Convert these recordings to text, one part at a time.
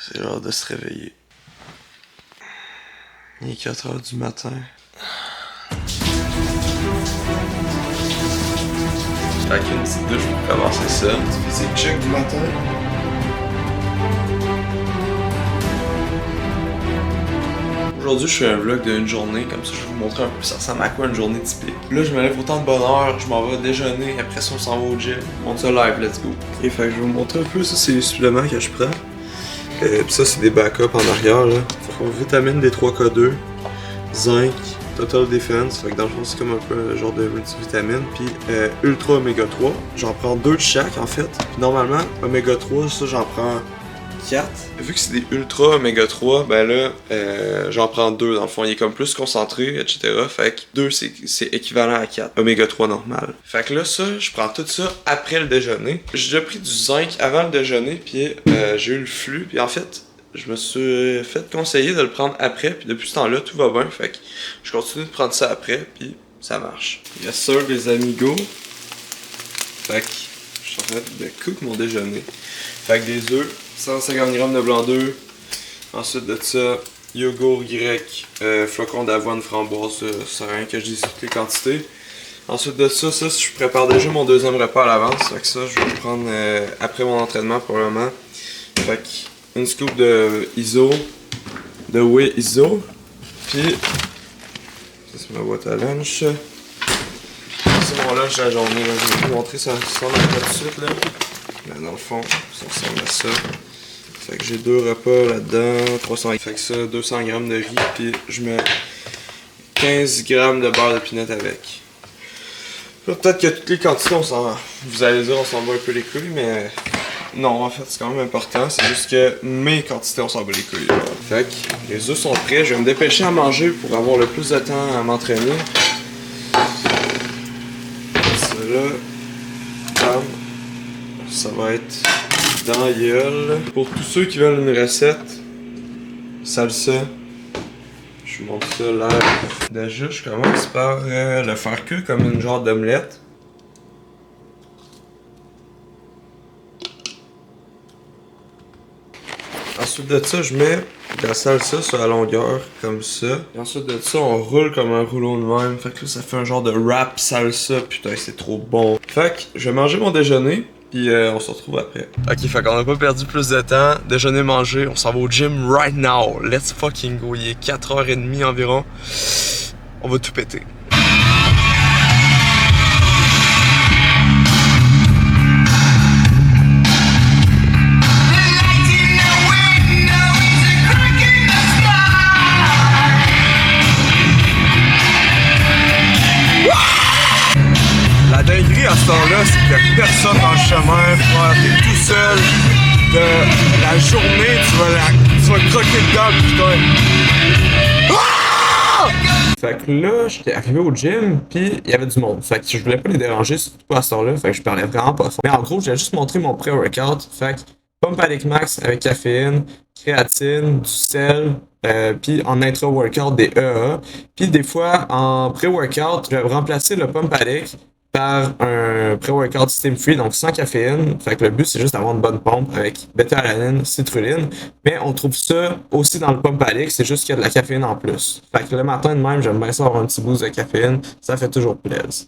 C'est l'heure de se réveiller. Il est 4h du matin. Avec une petite douche pour commencer ça. Petit physique check du matin. Aujourd'hui, je fais un vlog d'une journée, comme ça je vais vous montrer un peu ça ressemble à quoi une journée typique. Là, je me lève autant de bonne heure, je m'en vais déjeuner, après ça on s'en va au gym. On monte ça live, let's go. Ok, fait que je vais vous montrer un peu, ça c'est les suppléments que je prends. Pis ça c'est des backups en arrière là. Fait qu'on vitamine D3K2, zinc, Total Defense, fait que dans le fond c'est comme un peu un genre de multivitamine. Puis Ultra Oméga 3, j'en prends 2 de chaque en fait. Puis normalement, Oméga 3, ça j'en prends 4. Vu que c'est des Ultra Oméga 3, ben là, j'en prends 2 dans le fond. Il est comme plus concentré, etc. Fait que 2 c'est équivalent à 4. Oméga 3 normal. Fait que là, ça, je prends tout ça après le déjeuner. J'ai déjà pris du zinc avant le déjeuner, puis j'ai eu le flux. Puis en fait, je me suis fait conseiller de le prendre après. Puis depuis ce temps-là, tout va bien. Fait que je continue de prendre ça après, puis ça marche. Il y a ça, les amigos. Fait que je suis en train de cook mon déjeuner. Fait que des œufs. 150 g de blanc d'œuf. Ensuite de ça, yogourt grec, flocons d'avoine, framboise, ça sert à rien que je dise toutes les quantités. Ensuite de ça, je prépare déjà mon deuxième repas à l'avance. Fait que ça, je vais le prendre après mon entraînement probablement. Fait que une scoop de ISO, de whey ISO. Puis, ça c'est ma boîte à lunch. C'est mon lunch de la journée. Là. Je vais vous montrer ça ressemble à quoi tout de suite là. Là, dans le fond, ça ressemble à ça. Fait que j'ai 2 repas là-dedans, 300. Fait que ça, 200 g de riz, puis je mets 15 g de beurre de pinot avec. Là, peut-être que toutes les quantités, vous allez dire, on s'en bat un peu les couilles, mais non, en fait, c'est quand même important. C'est juste que mes quantités, on s'en bat les couilles. Là. Fait que les œufs sont prêts. Je vais me dépêcher à manger pour avoir le plus de temps à m'entraîner. Ça là, bam. Ça va être dans la gueule. Pour tous ceux qui veulent une recette salsa, je vous montre ça là. Déjà, je commence par le faire cuire comme une genre d'omelette. Ensuite de ça, je mets de la salsa sur la longueur, comme ça. Et ensuite de ça, on roule comme un rouleau de même. Fait que là, ça fait un genre de wrap salsa. Putain, c'est trop bon. Fait que je vais manger mon déjeuner. Puis on se retrouve après. Ok, fait qu'on a pas perdu plus de temps. Déjeuner, manger, on s'en va au gym right now. Let's fucking go. Il est 4h30 environ. On va tout péter. La dinguerie à ce temps-là, c'est qu'il n'y a personne dans le chemin, frère, t'es tout seul. De la journée, tu vas croquer dedans, putain. Ah! Fait que là, j'étais arrivé au gym, pis il y avait du monde. Fait que je voulais pas les déranger, surtout pas à ce temps-là, fait que je parlais vraiment pas fort. Mais en gros, j'ai juste montré mon pré-workout. Fait que Pump Addict Max avec caféine, créatine, du sel, puis en intra-workout des EA. Puis des fois, en pré-workout, je vais remplacer le Pump Addict par un pré-workout Steam Free, donc sans caféine. Fait que le but, c'est juste d'avoir une bonne pompe avec bêta-alanine, citrulline. Mais on trouve ça aussi dans le Pump Addict, c'est juste qu'il y a de la caféine en plus. Fait que le matin de même, j'aime bien ça avoir un petit boost de caféine. Ça fait toujours plaisir.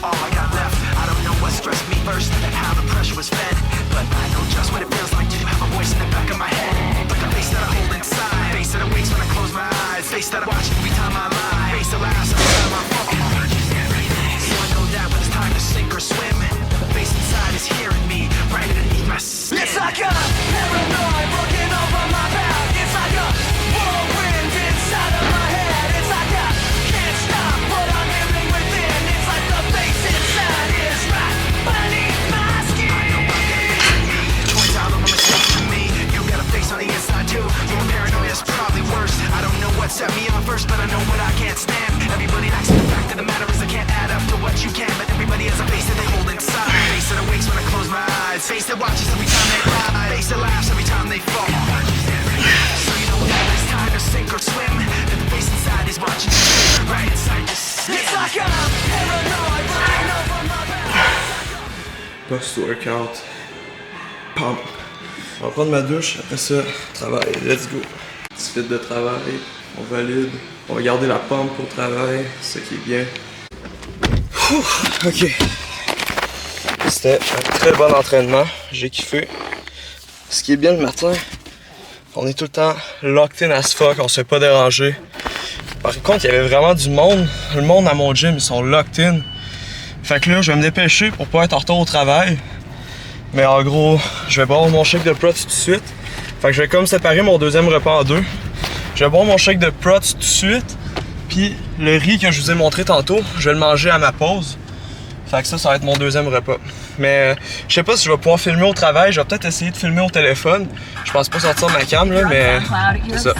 all I got left. I don't know what stressed me first and how the pressure was fed, but I know just what it feels like to have a voice in the back of my head, like a face that I hold inside, face that awakes when I close my eyes, face that I watch every time I lie, face that laughs every time I fall. So I know that when it's time to sink or swim, the face inside is hearing me right underneath my skin. It's like a paranoid looking over my back. It's like a whirlwind inside of my head. It's like I can't stop what I'm hearing within. It's like the face inside is right beneath my skin. I know I've got a face in me, joins all over mistakes to me. You got a face on the inside too. Your paranoia is probably worse. I don't know what set me off first, but I know what I can't stand. Everybody acts, the fact of the matter is I can't add up to what you can, but everybody has a face that they hold inside. Face that awakes when I close my eyes. Face that watches every time they lie. Face that laughs every time they fall. So you know that it's time to sink or swim. That the face inside is watching you right inside your skin. It's like I'm paranoid, looking over my back. Post-workout. Pam. On va prendre ma douche, après ça, travail. Let's go. Petit fit de travail, on valide. On va garder la pompe pour travail, c'est ce qui est bien. Ok. C'était un très bon entraînement, j'ai kiffé. Ce qui est bien le matin, on est tout le temps locked in as fuck, on se fait pas déranger. Par contre, il y avait vraiment du monde. Le monde à mon gym, ils sont locked in. Fait que là, je vais me dépêcher pour pas être en retard au travail. Mais en gros, je vais boire mon shake de prots tout de suite. Fait que je vais comme séparer mon deuxième repas en deux. Je vais boire mon shake de prots tout de suite. Puis le riz que je vous ai montré tantôt, je vais le manger à ma pause. Fait que ça va être mon deuxième repas. Mais je sais pas si je vais pouvoir filmer au travail. Je vais peut-être essayer de filmer au téléphone. Je pense pas sortir ma cam là, mais c'est ça.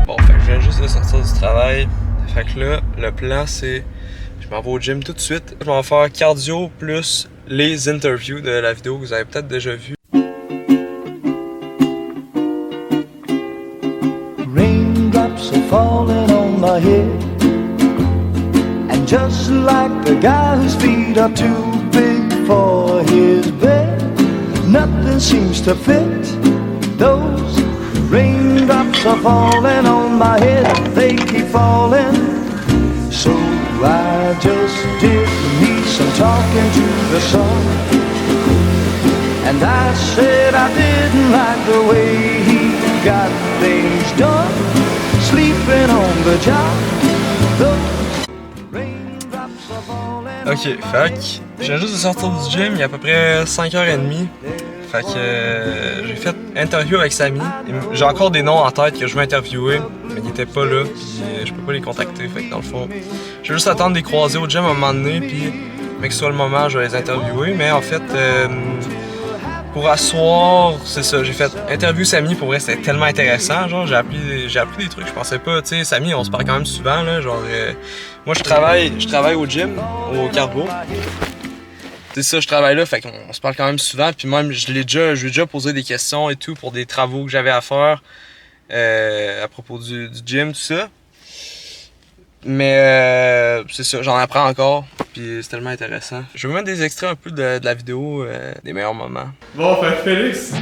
Bon, fait que je viens juste de sortir du travail. Fait que là, le plan c'est... Je m'en vais au gym tout de suite. Je vais en faire cardio plus les interviews de la vidéo que vous avez peut-être déjà vu. Raindrops are falling on my head, and just like the guy whose feet are too big for his bed, nothing seems to fit. Those raindrops are falling on my head, they keep falling. So I just did me some talking to the sun, and I said I didn't like the way he got things done, sleeping on the job. Those raindrops are falling. Ok, fait que je viens juste de sortir du gym, il y a à peu près 5h30. Fait que j'ai fait interview avec Samy. J'ai encore des noms en tête que je veux interviewer, mais ils étaient pas là, puis je peux pas les contacter. Fait que dans le fond, je vais juste attendre de les croiser au gym à un moment donné, puis mais que ce soit le moment, je vais les interviewer. Mais en fait, pour asseoir, c'est ça, j'ai fait interview Samy, pour vrai c'était tellement intéressant, genre j'ai appris des trucs, je pensais pas, tu sais, Samy on se parle quand même souvent, là, genre, moi je travaille au gym, au Carbo. C'est ça, je travaille là, fait qu'on se parle quand même souvent, puis même je lui ai déjà posé des questions et tout pour des travaux que j'avais à faire à propos du gym, tout ça. Mais c'est ça, j'en apprends encore, puis c'est tellement intéressant. Je vais vous mettre des extraits un peu de la vidéo, des meilleurs moments. Bon, fait Félix!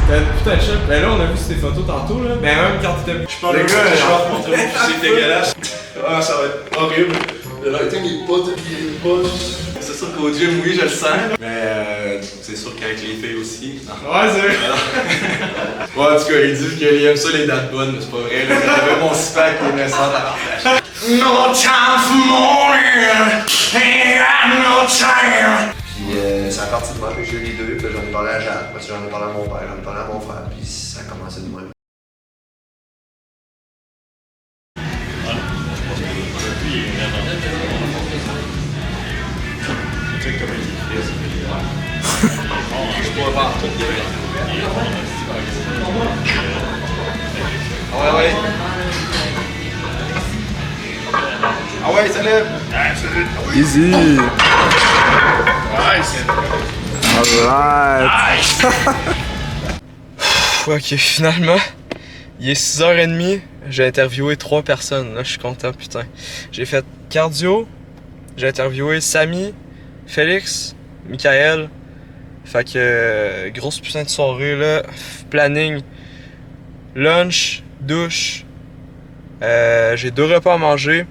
C'était une putain de shot. Ben là, on a vu ces photos tantôt, là. Ben même quand t'étais... Je parle de gars, je vais montrer mon physique dégueulasse. Ah, ça va être horrible. Le lighting il est pas... C'est sûr qu'au gym, oui, je le sens. Mais c'est sûr qu'avec les filles aussi. Non. Ouais, c'est vrai. Ouais, en tout cas, il dit qu'il aime ça les dates bonnes, mais c'est pas vrai. J'avais mon six-pack qui est naissant à partager. No time for morning, ain't got no time. Puis c'est à partir de moi que j'ai eu les deux, puis j'en ai parlé à Jacques, parce que j'en ai parlé à mon père, j'en ai parlé à mon frère, puis ça a commencé de même. Je pourrais pas tout dire. Ah ouais. Ah ouais, ça lève. Easy. Nice. Alright. Ok, finalement, il est 6h30. J'ai interviewé 3 personnes. Là, je suis content, putain. J'ai fait cardio, J'ai interviewé Samy, Félix, Michael. Fait que grosse putain de soirée là. Planning, lunch, douche. J'ai 2 repas à manger.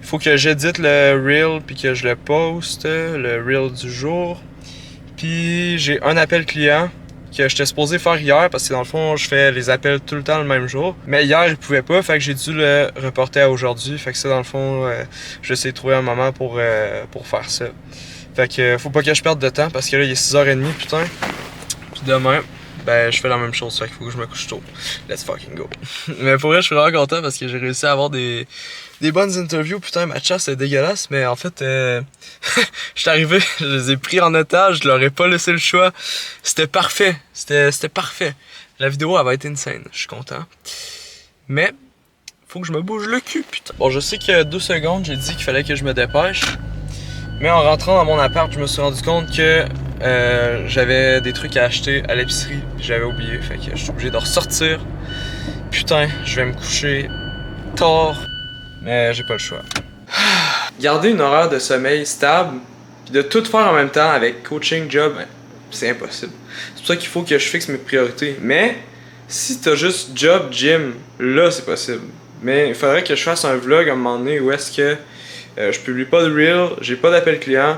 Il faut que j'édite le reel puis que je le poste, le reel du jour. Puis j'ai un appel client que j'étais supposé faire hier parce que dans le fond je fais les appels tout le temps le même jour. Mais hier il pouvait pas, fait que j'ai dû le reporter à aujourd'hui. Fait que ça dans le fond je vais essayer de trouver un moment pour faire ça. Fait que faut pas que je perde de temps parce que là il est 6h30 putain. Puis demain, ben je fais la même chose, fait qu'il faut que je me couche tôt. Let's fucking go. Mais pour vrai je suis vraiment content parce que j'ai réussi à avoir des bonnes interviews. Putain ma chasse c'est dégueulasse, mais en fait je suis arrivé, je les ai pris en otage, je leur ai pas laissé le choix. C'était parfait, c'était parfait. La vidéo elle va être insane, je suis content. Mais faut que je me bouge le cul putain. Bon je sais qu'il y a 2 secondes j'ai dit qu'il fallait que je me dépêche. Mais en rentrant dans mon appart, je me suis rendu compte que j'avais des trucs à acheter à l'épicerie, j'avais oublié, fait que je suis obligé de ressortir. Putain, je vais me coucher tard, mais j'ai pas le choix. Garder une horaire de sommeil stable, puis de tout faire en même temps avec coaching, job, c'est impossible. C'est pour ça qu'il faut que je fixe mes priorités. Mais si t'as juste job, gym, là c'est possible. Mais il faudrait que je fasse un vlog à un moment donné où est-ce que je publie pas de reel, j'ai pas d'appel client,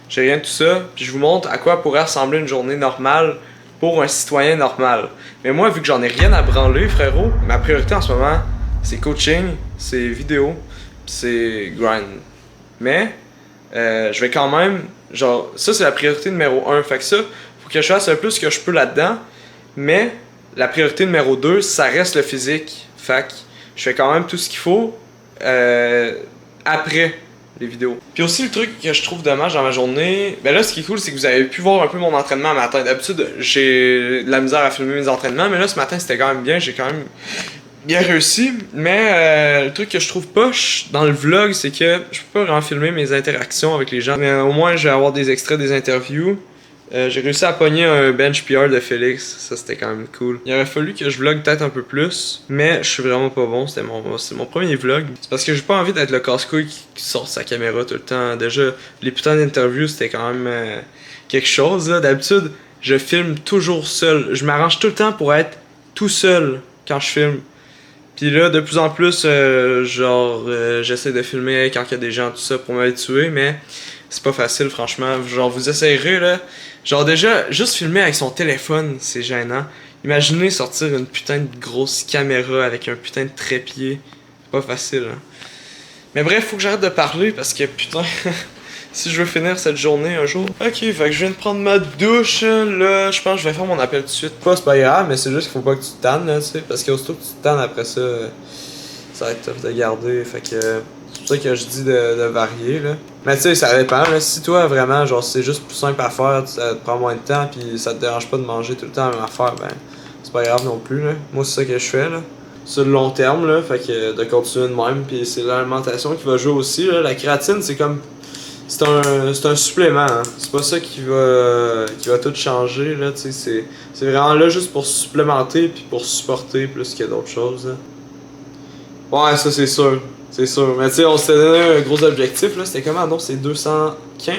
j'ai rien de tout ça, puis je vous montre à quoi pourrait ressembler une journée normale pour un citoyen normal. Mais moi, vu que j'en ai rien à branler, frérot, ma priorité en ce moment, c'est coaching, c'est vidéo, pis c'est grind. Mais, je vais quand même, genre, ça c'est la priorité numéro 1, fait que ça, faut que je fasse le plus que je peux là-dedans, mais la priorité numéro 2, ça reste le physique, fait que je fais quand même tout ce qu'il faut après les vidéos. Puis aussi le truc que je trouve dommage dans ma journée, ben là ce qui est cool c'est que vous avez pu voir un peu mon entraînement matin. D'habitude j'ai de la misère à filmer mes entraînements, mais là ce matin c'était quand même bien, j'ai quand même bien réussi. Mais le truc que je trouve poche dans le vlog c'est que je peux pas vraiment filmer mes interactions avec les gens, mais au moins je vais avoir des extraits des interviews. J'ai réussi à pogner un bench PR de Félix, ça c'était quand même cool. Il aurait fallu que je vlog peut-être un peu plus, mais je suis vraiment pas bon, c'est mon premier vlog. C'est parce que j'ai pas envie d'être le casse-couille qui sort sa caméra tout le temps. Déjà, les putains d'interviews c'était quand même quelque chose là. D'habitude, je filme toujours seul. Je m'arrange tout le temps pour être tout seul quand je filme. Puis là, de plus en plus, j'essaie de filmer quand il y a des gens, tout ça, pour m'habituer, mais c'est pas facile, franchement. Genre, vous essayerez, là. Genre, déjà, juste filmer avec son téléphone, c'est gênant. Imaginez sortir une putain de grosse caméra avec un putain de trépied. C'est pas facile, hein. Mais bref, faut que j'arrête de parler parce que, putain, si je veux finir cette journée un jour. Ok, fait que je viens de prendre ma douche, là. Je pense que je vais faire mon appel tout de suite. C'est pas grave, mais c'est juste qu'il faut pas que tu te tannes, là, tu sais. Parce qu'aussitôt que tu te tannes après ça, ça va être tough de garder. Fait que c'est pour ça que je dis de varier, là. Mais tu sais, ça dépend, là. Si toi, vraiment, genre, c'est juste plus simple à faire, ça te prend moins de temps, pis ça te dérange pas de manger tout le temps la même affaire, ben, c'est pas grave non plus, là. Moi, c'est ça que je fais, là. Sur le long terme, là, fait que de continuer de même, pis c'est l'alimentation qui va jouer aussi, là. La créatine, c'est comme... C'est un supplément, hein. C'est pas ça qui va tout changer, là, tu sais, c'est vraiment là juste pour supplémenter puis pour supporter plus qu'il y a d'autres choses, là. Ouais, ça c'est sûr, mais tu sais, on s'était donné un gros objectif, là, c'était comment, donc c'est 215,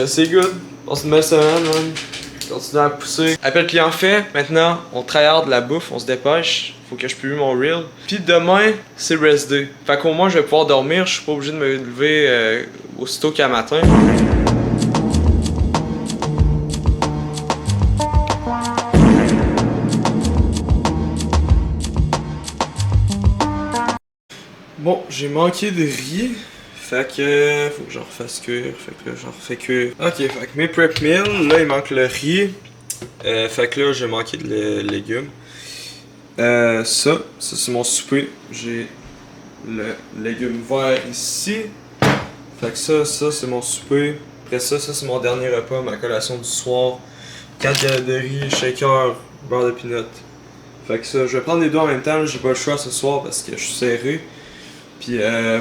c'est good, passe une belle semaine, man. Continue à pousser. Appel client fait, maintenant, on tryhard de la bouffe, on se dépêche. Faut que je publie mon reel. Puis demain, c'est rest day. Fait qu'au moins, je vais pouvoir dormir. Je suis pas obligé de me lever aussitôt qu'à matin. Bon, j'ai manqué de riz. Fait que faut que j'en refasse cuire. Fait que là, j'en refais cuire. Ok, fait que mes prep meals, là, il manque le riz. Fait que là, j'ai manqué de légumes. Ça c'est mon souper. J'ai le légume vert ici. Fait que ça c'est mon souper. Après ça c'est mon dernier repas, ma collation du soir. 4 galettes de riz, shaker, beurre de peanut. Fait que ça, je vais prendre les deux en même temps, j'ai pas le choix ce soir parce que je suis serré. Puis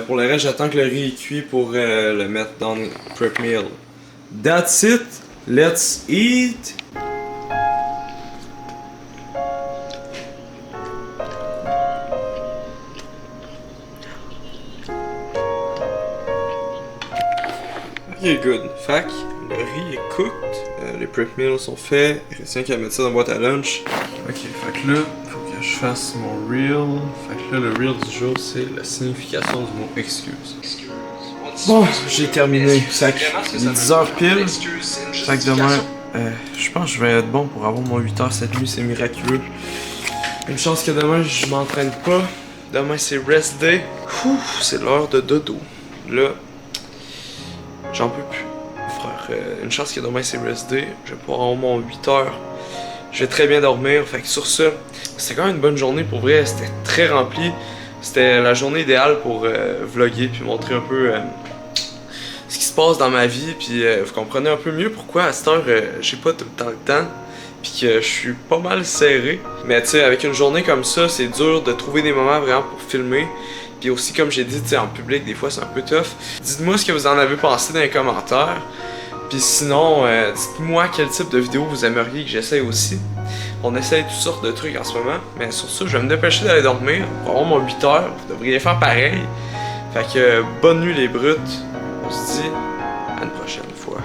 pour le reste, j'attends que le riz est cuit pour le mettre dans le prep meal. That's it, let's eat! Il est good. Fait que le riz est cooked, les prep meals sont faits, il reste rien qu'à mettre ça dans la boîte à lunch. Ok, fait que là, faut que je fasse mon reel. Fait que là, le reel du jour, c'est la signification du mot excuse. Bon, j'ai terminé. Fait que il est 10h pile. Fait que demain, je pense que je vais être bon pour avoir mon 8h cette nuit, c'est miraculeux. Une chance que demain, je m'entraîne pas. Demain, c'est rest day. Ouf, c'est l'heure de dodo. Là, j'en peux plus. Frère, une chance que demain, c'est rest day. Je vais pouvoir avoir mon 8h. Je vais très bien dormir. Fait que sur ça, c'était quand même une bonne journée pour vrai. C'était très rempli. C'était la journée idéale pour vlogger puis montrer un peu ce qui se passe dans ma vie. Puis vous comprenez un peu mieux pourquoi à cette heure, j'ai pas tout le temps le temps. Puis que je suis pas mal serré. Mais tu sais, avec une journée comme ça, c'est dur de trouver des moments vraiment pour filmer. Puis aussi, comme j'ai dit, tu sais, en public, des fois, c'est un peu tough. Dites-moi ce que vous en avez pensé dans les commentaires. Puis sinon, dites-moi quel type de vidéo vous aimeriez que j'essaye aussi. On essaye toutes sortes de trucs en ce moment. Mais sur ça, je vais me dépêcher d'aller dormir. Pour avoir mon 8h, vous devriez faire pareil. Fait que bonne nuit les brutes. On se dit à une prochaine fois.